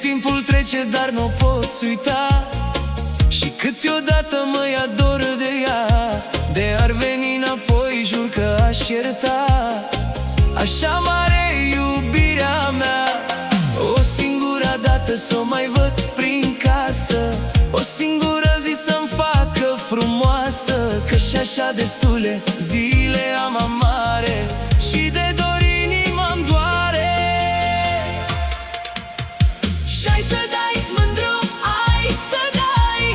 timpul trece, dar n-o poți uita, și câteodată mă ia dor de ea. De ar veni înapoi, jur că aș ierta. Așa mare iubirea mea, o singură dată s-o mai văd prin casă, o singură zi să-mi facă frumoasă. Că și așa destule zile am amare, și de dor inima-mi doare. Și-ai să dai, mândru, ai să dai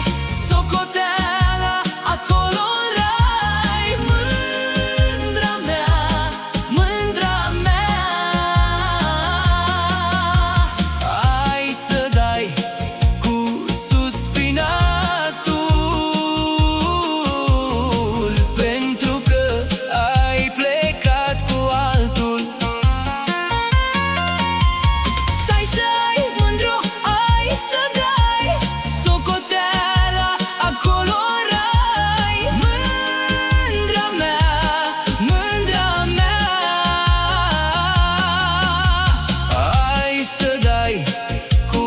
socoteala acolo în rai. Mândra mea, mândra mea, ai să dai cu suspinatul, pentru că ai plecat cu altul. Stai să ai, mândru, ai să dai socoteala acolo în rai. Mândra mea, mândra mea, ai să dai cu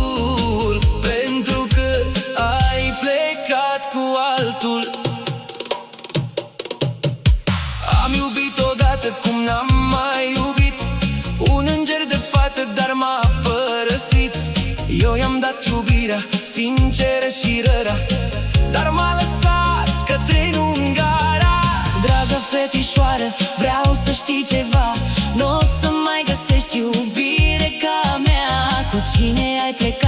suspinatul, pentru că ai plecat cu altul. Am iubit odată cum n-am mai iubit, un înger de fată, dar m-a părăsit. Eu i-am dat iubirea sinceră și rără, dar m-a lăsat că trenul în gara. Dragă fetișoară, vreau să știi ceva, n-o să mai găsești iubire ca mea. Cu cine ai plecat